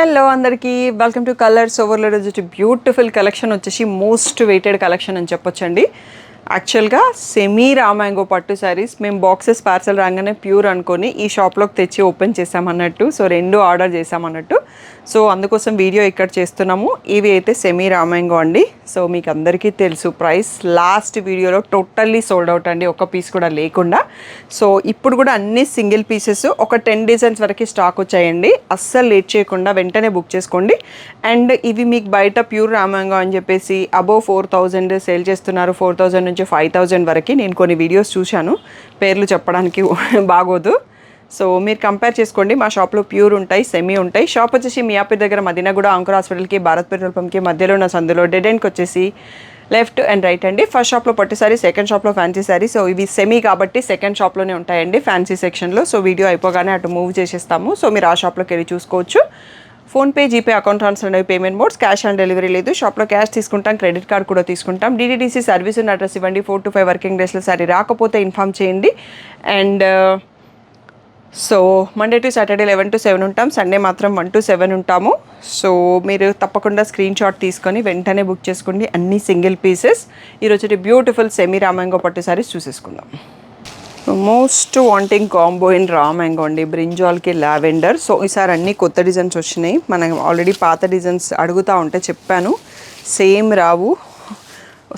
Hello అందరికీ welcome to colours overload. వచ్చి beautiful collection వచ్చేసి మోస్ట్ వెయిటెడ్ కలెక్షన్ అని చెప్పొచ్చండి. యాక్చువల్గా సెమీ రామాంగో పట్టు శారీస్ మేము బాక్సెస్ పార్సల్ రాగానే ప్యూర్ అనుకొని ఈ షాప్లోకి తెచ్చి ఓపెన్ చేసామన్నట్టు. సో రెండు ఆర్డర్ చేసామన్నట్టు. సో అందుకోసం వీడియో ఇక్కడ చేస్తున్నాము. ఇవి అయితే సెమీ రామాంగో అండి. సో మీకు అందరికీ తెలుసు ప్రైస్ లాస్ట్ వీడియోలో టోటల్లీ సోల్డ్ అవుట్ అండి, ఒక పీస్ కూడా లేకుండా. సో ఇప్పుడు కూడా అన్ని సింగిల్ పీసెస్ ఒక 10 డిజైన్స్ వరకు స్టాక్ వచ్చాయండి. అస్సలు లేట్ చేయకుండా వెంటనే బుక్ చేసుకోండి. అండ్ ఇవి మీకు బయట ప్యూర్ రామాంగో అని చెప్పేసి అబోవ్ 4000 సేల్ చేస్తున్నారు, 4000 నుంచి 5000 వరకు. నేను కొన్ని వీడియోస్ చూశాను, పేర్లు చెప్పడానికి బాగోదు. సో మీరు కంపేర్ చేసుకోండి. మా షాప్లో ప్యూర్ ఉంటాయి, సెమీ ఉంటాయి. షాప్ వచ్చేసి మియాపూర్ దగ్గర మదీనాగూడ అంకుర్ హాస్పిటల్కి భారత్ పెట్రోల్ పంప్కి మధ్యలో ఉన్న సందులో డెడ్ ఎండ్కి వచ్చేసి లెఫ్ట్ అండ్ రైట్ అండి. ఫస్ట్ షాప్లో పట్టు శారీ, సెకండ్ షాప్లో ఫ్యాన్సీ శారీ. సో ఇవి సెమీ కాబట్టి సెకండ్ షాప్లోనే ఉంటాయండి, ఫ్యాన్సీ సెక్షన్లో. సో వీడియో అయిపోగానే అటు మూవ్ చేసేస్తాము. సో మీరు ఆ షాప్లోకి వెళ్ళి చూసుకోవచ్చు. ఫోన్పే, జీపే, అకౌంట్ ట్రాన్స్ఫర్ అనేవి payment modes. Cash on delivery లేదు. షాప్లో క్యాష్ తీసుకుంటాం, క్రెడిట్ కార్డ్ కూడా తీసుకుంటాం. DTDC సర్వీస్ ఉన్న అడ్రస్ ఇవ్వండి. 4 to 5 వర్కింగ్ డేస్లో శారీ రాకపోతే ఇన్ఫామ్ చేయండి. And so Monday to Saturday 11 to 7 ఉంటాం, సండే మాత్రం 1 to 7 ఉంటాము. సో మీరు తప్పకుండా స్క్రీన్ షాట్ తీసుకొని వెంటనే బుక్ చేసుకోండి. అన్ని సింగిల్ పీసెస్. ఈరోజు బ్యూటిఫుల్ సెమీ రామాంగో పట్టు శారీస్ చూసేసుకుందాం. Most wanting combo in raw mango అండి, బ్రింజాల్కి లావెండర్. సో ఈసారి అన్ని కొత్త డిజైన్స్ వచ్చినాయి. మనం ఆల్రెడీ పాత డిజైన్స్ అడుగుతూ ఉంటే చెప్పాను, సేమ్ రావు,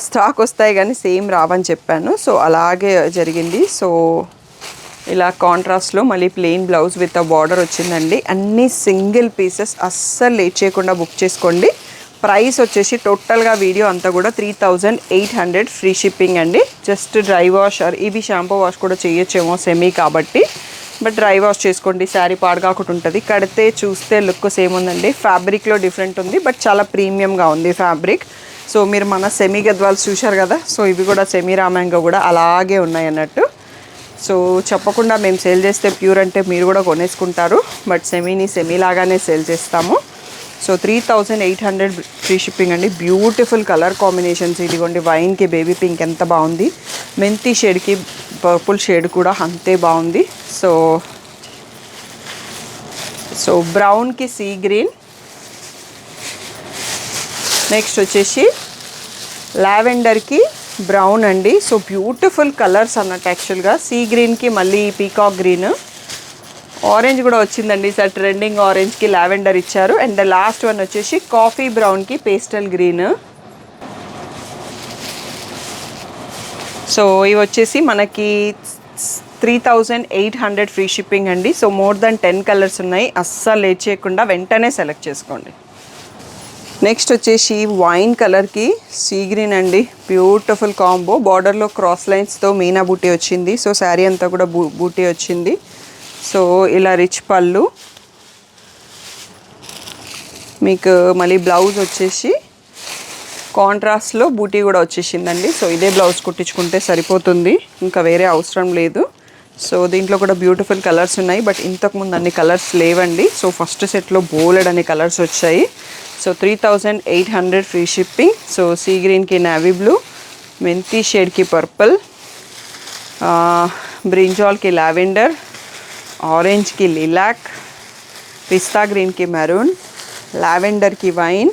స్టాక్ వస్తాయి కానీ సేమ్ రావని చెప్పాను. సో అలాగే జరిగింది. సో ఇలా కాంట్రాస్ట్లో మళ్ళీ plain blouse with a border వచ్చిందండి. అన్ని సింగిల్ పీసెస్. అస్సలు లేట్ చేయకుండా బుక్ చేసుకోండి. ప్రైస్ వచ్చేసి టోటల్గా వీడియో అంతా కూడా 3800 ఫ్రీ షిప్పింగ్ అండి. జస్ట్ డ్రై వాష్ ఇవి షాంపూ వాష్ కూడా చేయొచ్చేమో సెమీ కాబట్టి, బట్ డ్రై వాష్ చేసుకోండి. శారీ పాడుగాకుండా ఉంటుంది. కడితే చూస్తే లుక్ సేమ్ ఉందండి. ఫ్యాబ్రిక్లో డిఫరెంట్ ఉంది, బట్ చాలా ప్రీమియంగా ఉంది ఫ్యాబ్రిక్. సో మీరు మన సెమీ గద్వాల్స్ చూశారు కదా, సో ఇవి కూడా సెమీ రామాంగో కూడా అలాగే ఉన్నాయి అన్నట్టు. సో చెప్పకుండా మేము సేల్ చేస్తే ప్యూర్ అంటే మీరు కూడా కొనేసుకుంటారు, బట్ సెమీని సెమీ లాగానే సేల్ చేస్తాము. సో 3800 ఫ్రీ షిప్పింగ్ అండి. Beautiful colour combinations. ఇదిగోండి, వైన్కి బేబీ పింక్ ఎంత బాగుంది, మెంతి షేడ్కి పర్పుల్ షేడ్ కూడా అంతే బాగుంది. సో బ్రౌన్కి సీ గ్రీన్, నెక్స్ట్ వచ్చేసి లావెండర్కి బ్రౌన్ అండి. సో బ్యూటిఫుల్ కలర్స్ అన్నట్టు. యాక్చువల్గా సీ గ్రీన్కి మళ్ళీ పీకాక్ గ్రీన్, ఆరెంజ్ కూడా వచ్చిందండి. సార్ ట్రెండింగ్ ఆరెంజ్కి లావెండర్ ఇచ్చారు. అండ్ లాస్ట్ వన్ వచ్చేసి కాఫీ బ్రౌన్కి పేస్టల్ గ్రీన్. సో ఇవి వచ్చేసి మనకి 3800 ఫ్రీ షిప్పింగ్ అండి. సో మోర్ దెన్ 10 కలర్స్ ఉన్నాయి. అస్సలు లేట్ చేయకుండా వెంటనే సెలెక్ట్ చేసుకోండి. నెక్స్ట్ వచ్చేసి వైన్ కలర్కి సీ గ్రీన్ అండి. Beautiful combo. బార్డర్లో క్రాస్ లైన్స్తో మీనా బూటీ వచ్చింది. సో శారీ అంతా కూడా బూటీ వచ్చింది. సో ఇలా రిచ్ పళ్ళు, మీకు మళ్ళీ బ్లౌజ్ వచ్చేసి కాంట్రాస్ట్లో బూటీ కూడా వచ్చేసిందండి. సో ఇదే బ్లౌజ్ కుట్టించుకుంటే సరిపోతుంది, ఇంకా వేరే అవసరం లేదు. సో దీంట్లో కూడా బ్యూటిఫుల్ కలర్స్ ఉన్నాయి, బట్ ఇంతకుముందు అన్ని కలర్స్ లేవండి. సో ఫస్ట్ సెట్లో బోలెడ్ అన్ని కలర్స్ వచ్చాయి. So 3800 free shipping. So sea గ్రీన్కి నావీ బ్లూ, మెంతి షేడ్కి పర్పుల్, బ్రింజాల్కి లావెండర్, ఆరెంజ్కి లిలాక్, పిస్తా గ్రీన్కి మెరూన్, లావెండర్కి వైన్,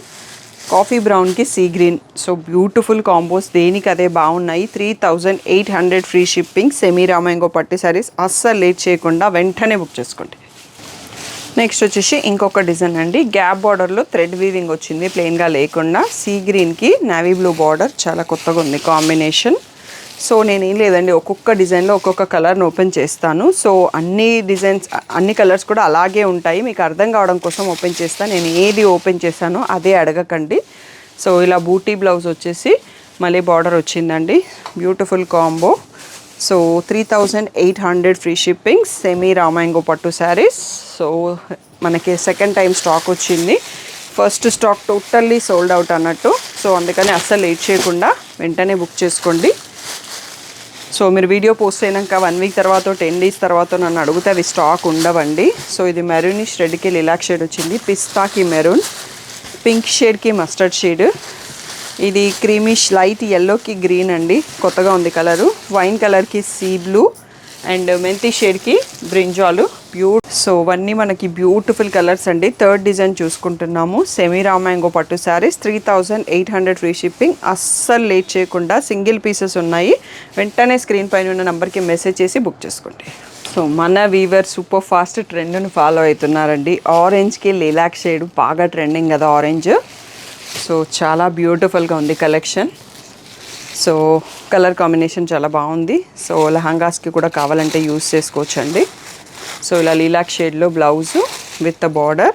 కాఫీ బ్రౌన్కి sea green. So beautiful combos, దేనికి అదే బాగున్నాయి. 3800 ఫ్రీ షిప్పింగ్ సెమీ రామాంగో పట్టు శారీస్. అస్సలు లేట్ చేయకుండా వెంటనే బుక్ చేసుకోండి. నెక్స్ట్ వచ్చేసి ఇంకొక డిజైన్ అండి. గ్యాప్ బార్డర్లో థ్రెడ్ వీవింగ్ వచ్చింది, ప్లెయిన్గా లేకుండా. సీ గ్రీన్కి నావీ బ్లూ బార్డర్, చాలా కొత్తగా ఉంది కాంబినేషన్. సో నేనేం లేదండి, ఒక్కొక్క డిజైన్లో ఒక్కొక్క కలర్ని ఓపెన్ చేస్తాను. సో అన్ని డిజైన్స్ అన్ని కలర్స్ కూడా అలాగే ఉంటాయి. మీకు అర్థం కావడం కోసం ఓపెన్ చేస్తాను. నేను ఏది ఓపెన్ చేస్తానో అదే అడగకండి. సో ఇలా బూటీ బ్లౌజ్ వచ్చేసి మళ్ళీ బార్డర్ వచ్చిందండి. Beautiful combo. So 3800 free shipping semi raw mango పట్టు శారీస్. సో మనకి సెకండ్ టైం స్టాక్ వచ్చింది. First stock totally sold out అన్నట్టు. సో అందుకని అస్సలు లేట్ చేయకుండా వెంటనే బుక్ చేసుకోండి. సో మీరు వీడియో పోస్ట్ అయినాక 1 వీక్ తర్వాత 10 డేస్ తర్వాత నన్ను అడిగితే అవి స్టాక్ ఉండవండి. సో ఇది మెరూనిష్ రెడ్కి లిలాక్ షేడ్ వచ్చింది, పిస్తాకి మెరూన్, పింక్ షేడ్కి మస్టర్డ్ షేడ్, ఇది క్రీమిష్ లైట్ ఎల్లోకి గ్రీన్ అండి, కొత్తగా ఉంది కలరు, వైన్ కలర్కి సీ బ్లూ, అండ్ మెంతి షేడ్కి బ్రింజాలు, సో ఇవన్నీ మనకి బ్యూటిఫుల్ కలర్స్ అండి. థర్డ్ డిజైన్ చూసుకుంటున్నాము. సెమీ రా మ్యాంగో పట్టు శారీస్ 3800 ఫ్రీ షిప్పింగ్. అస్సలు లేట్ చేయకుండా సింగిల్ పీసెస్ ఉన్నాయి. వెంటనే స్క్రీన్ పైన ఉన్న నెంబర్కి మెసేజ్ చేసి బుక్ చేసుకోండి. సో మన వీవర్ సూపర్ ఫాస్ట్ ట్రెండ్ని ఫాలో అవుతున్నారండి. ఆరెంజ్కి లిలాక్ షేడ్ బాగా ట్రెండింగ్ కదా ఆరెంజ్. సో చాలా బ్యూటిఫుల్గా ఉంది కలెక్షన్. సో కలర్ కాంబినేషన్ చాలా బాగుంది. సో లెహంగాస్కి కూడా కావాలంటే యూస్ చేసుకోవచ్చండి. సో ఇలా లీలాక్ షేడ్లో బ్లౌజు విత్ బార్డర్.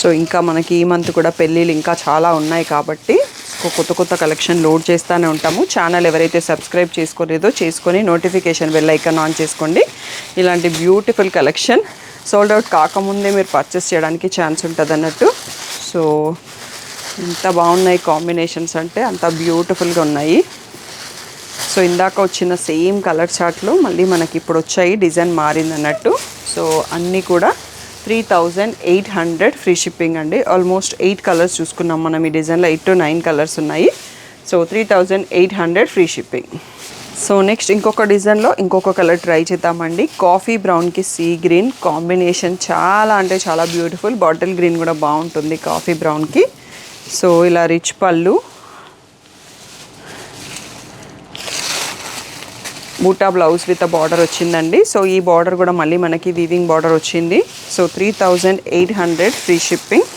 సో ఇంకా మనకి ఈ మంత్ కూడా పెళ్ళిళ్ళు ఇంకా చాలా ఉన్నాయి కాబట్టి కొత్త కలెక్షన్ లోడ్ చేస్తూనే ఉంటాము. ఛానల్ ఎవరైతే సబ్స్క్రైబ్ చేసుకోలేదో చేసుకొని నోటిఫికేషన్ బెల్ ఐకాన్ ఆన్ చేసుకోండి. ఇలాంటి బ్యూటిఫుల్ కలెక్షన్ సోల్డ్ అవుట్ కాకముందే మీరు పర్చేస్ చేయడానికి ఛాన్స్ ఉంటుంది అన్నట్టు. సో ఎంత బాగున్నాయి కాంబినేషన్స్ అంటే అంత బ్యూటిఫుల్గా ఉన్నాయి. సో ఇందాక వచ్చిన సేమ్ కలర్ చార్ట్లో మళ్ళీ మనకి ఇప్పుడు వచ్చాయి, డిజైన్ మారింది అన్నట్టు. సో అన్నీ కూడా 3800 ఫ్రీ షిప్పింగ్ అండి. ఆల్మోస్ట్ 8 కలర్స్ చూసుకున్నాం మనం ఈ డిజైన్లో. 8 to 9 కలర్స్ ఉన్నాయి. So 3800 free shipping. So next ఇంకొక డిజైన్లో ఇంకొక కలర్ ట్రై చేద్దామండి. కాఫీ బ్రౌన్కి సీ గ్రీన్ కాంబినేషన్ చాలా అంటే చాలా బ్యూటిఫుల్. బాటిల్ గ్రీన్ కూడా బాగుంటుంది కాఫీ బ్రౌన్కి. సో ఇలా రిచ్ పళ్ళు, బూటా బ్లౌజ్ విత్ బార్డర్ వచ్చిందండి. సో ఈ బార్డర్ కూడా మళ్ళీ మనకి వీవింగ్ బార్డర్ వచ్చింది. So 3800 free shipping.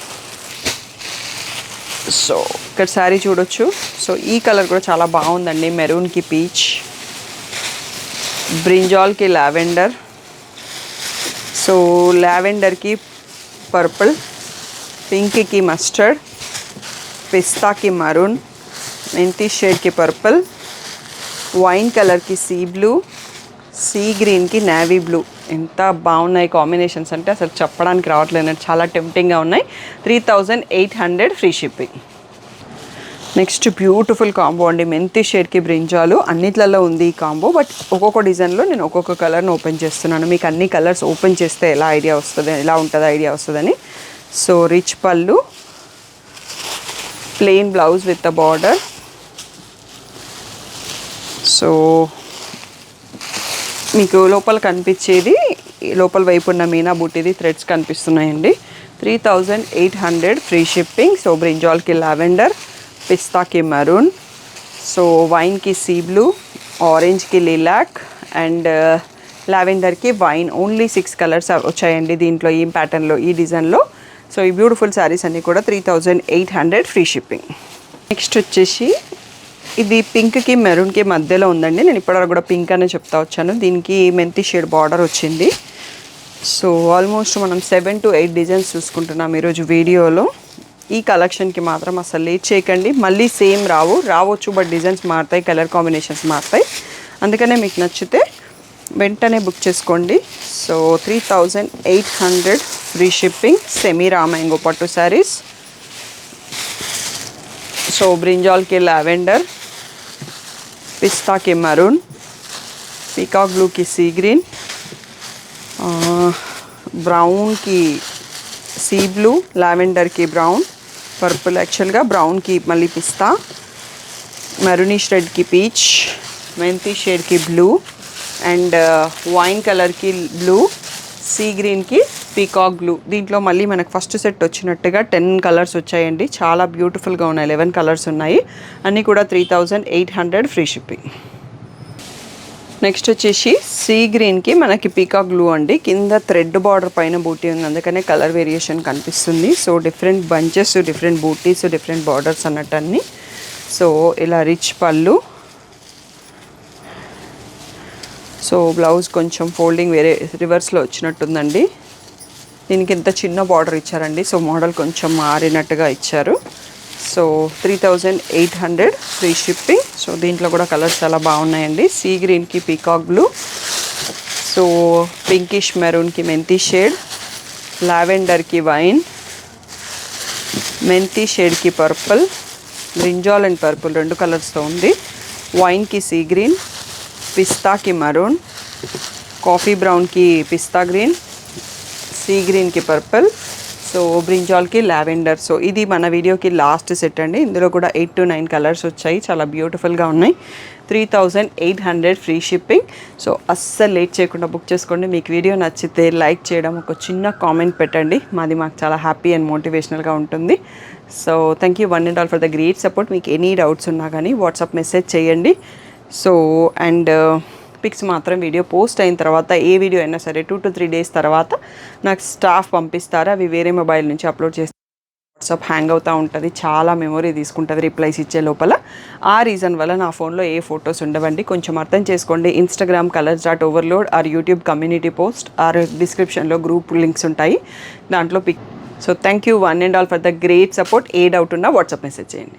సో ఇక్కడ శారీ చూడొచ్చు. సో ఈ కలర్ కూడా చాలా బాగుందండి. మెరూన్కి పీచ్, బ్రింజాల్కి లావెండర్, సో లావెండర్కి పర్పుల్, పింక్కి మస్టర్డ్, పిస్తాకి మరూన్, మెంతి షేడ్కి పర్పుల్, వైన్ కలర్కి సీ బ్లూ, సీ గ్రీన్కి నేవీ బ్లూ. ఎంత బాగున్నాయి కాంబినేషన్స్ అంటే అసలు చెప్పడానికి రావట్లేదు, చాలా టెంప్టింగ్గా ఉన్నాయి. 3800 free shipping. Next beautiful combo అండి. మెంతి షేడ్కి బ్రింజాలు అన్నిట్లలో ఉంది ఈ కాంబో. బట్ ఒక్కొక్క డిజైన్లో నేను ఒక్కొక్క కలర్ని ఓపెన్ చేస్తున్నాను. మీకు అన్ని కలర్స్ ఓపెన్ చేస్తే ఎలా ఉంటుందో ఐడియా వస్తుందని. సో రిచ్ పళ్ళు, plain blouse with the border. So మీకు లోపల కనిపించేది లోపల వైపు ఉన్న మీనా బుట్టిది థ్రెడ్స్ కనిపిస్తున్నాయండి. 3800 ఫ్రీ షిప్పింగ్. సో బ్రింజాల్కి లావెండర్, పిస్తాకి మరూన్, సో వైన్కి సీ బ్లూ, ఆరెంజ్కి లిలాక్ అండ్ లావెండర్కి వైన్. ఓన్లీ 6 కలర్స్ వచ్చాయండి దీంట్లో, ఈ ప్యాటర్న్లో, ఈ డిజైన్లో. సో ఈ బ్యూటిఫుల్ శారీస్ అన్నీ కూడా 3800 ఫ్రీ షిప్పింగ్. నెక్స్ట్ వచ్చేసి ఇది పింక్కి మెరూన్కి మధ్యలో ఉందండి. నేను ఇప్పటివరకు కూడా పింక్ అనే చెప్తా వచ్చాను. దీనికి మెంతి షేడ్ బార్డర్ వచ్చింది. సో ఆల్మోస్ట్ మనం 7 to 8 డిజైన్స్ చూసుకుంటున్నాం ఈరోజు వీడియోలో. ఈ కలెక్షన్కి మాత్రం అసలు లేట్ చేయకండి. మళ్ళీ సేమ్ రావచ్చు, బట్ డిజైన్స్ మారుతాయి, కలర్ కాంబినేషన్స్ మారుతాయి. అందుకనే మీకు నచ్చితే వెంటనే బుక్ చేసుకోండి. So 3800 free shipping. Semi raw mango పట్టు శారీస్. సో బ్రింజాల్కి లావెండర్, పిస్తాకి మరూన్, పీకాక్ బ్లూకి సీ గ్రీన్, బ్రౌన్కి సీ బ్లూ, లావెండర్కి బ్రౌన్, పర్పుల్ యాక్చువల్గా, బ్రౌన్కి మళ్ళీ పిస్తా, మెరూనిష్ రెడ్కి పీచ్, మెంతి షేడ్కి బ్లూ అండ్ వైన్ కలర్కి బ్లూ, సీ గ్రీన్కి పీకాక్ బ్లూ. దీంట్లో మళ్ళీ మనకు ఫస్ట్ సెట్ వచ్చినట్టుగా 10 కలర్స్ వచ్చాయండి. చాలా బ్యూటిఫుల్గా ఉన్నాయి. 11 కలర్స్ ఉన్నాయి. అన్నీ కూడా 3800 ఫ్రీ షిప్పింగ్. నెక్స్ట్ వచ్చేసి సీ గ్రీన్కి మనకి పీకాక్ బ్లూ అండి. కింద థ్రెడ్ బార్డర్ పైన బూటీ ఉంది, అందుకనే కలర్ వేరియేషన్ కనిపిస్తుంది. సో డిఫరెంట్ బంచెస్, డిఫరెంట్ బూటీస్, డిఫరెంట్ బార్డర్స్ అన్నట్టు అన్నీ. సో ఇలా రిచ్ పళ్ళు. సో బ్లౌజ్ కొంచెం ఫోల్డింగ్ వేరే రివర్స్లో వచ్చినట్టుందండి. దీనికి ఎంత చిన్న బార్డర్ ఇచ్చారండి. సో మోడల్ కొంచెం మారినట్టుగా ఇచ్చారు. So 3800 free shipping. సో దీంట్లో కూడా కలర్స్ చాలా బాగున్నాయండి. సీ గ్రీన్కి పీకాక్ బ్లూ, సో పింకిష్ మెరూన్కి మెంతి షేడ్, లావెండర్కి వైన్, మెంతి షేడ్కి పర్పుల్, బ్రింజాల్ అండ్ పర్పుల్ 2 కలర్స్తో ఉంది. వైన్కి సీ గ్రీన్, పిస్తాకి మరూన్, కాఫీ బ్రౌన్కి పిస్తా గ్రీన్, సీ గ్రీన్కి పర్పుల్, సో సో బ్రింజాల్కి లావెండర్. సో ఇది మన వీడియోకి లాస్ట్ సెట్ అండి. ఇందులో కూడా 8 to 9 కలర్స్ వచ్చాయి. చాలా బ్యూటిఫుల్గా ఉన్నాయి. 3800 ఫ్రీ షిప్పింగ్. సో అస్సలు లేట్ చేయకుండా బుక్ చేసుకోండి. మీకు వీడియో నచ్చితే లైక్ చేయడం, ఒక చిన్న కామెంట్ పెట్టండి. మాకు చాలా హ్యాపీ అండ్ మోటివేషనల్గా ఉంటుంది. So thank you one and all for the great support. మీకు ఎనీ డౌట్స్ ఉన్నా కానీ వాట్సాప్ మెసేజ్ చేయండి. సో అండ్ పిక్స్ మాత్రం వీడియో పోస్ట్ అయిన తర్వాత, ఏ వీడియో అయినా సరే 2 to 3 days తర్వాత నాకు స్టాఫ్ పంపిస్తారు. అవి వేరే మొబైల్ నుంచి అప్లోడ్ చేస్తే వాట్సాప్ హ్యాంగ్ అవుతూ ఉంటుంది. చాలా మెమొరీ తీసుకుంటుంది రిప్లైస్ ఇచ్చే లోపల. ఆ రీజన్ వల్ల నా ఫోన్లో ఏ ఫొటోస్ ఉండవండి. కొంచెం అర్థం చేసుకోండి. Instagram colors.overload or YouTube community post or డిస్క్రిప్షన్లో గ్రూప్ లింక్స్ ఉంటాయి, దాంట్లో pick. So thank you one and all for the great support. ఏ డౌట్ ఉన్నా వాట్సాప్ మెసేజ్ చేయండి.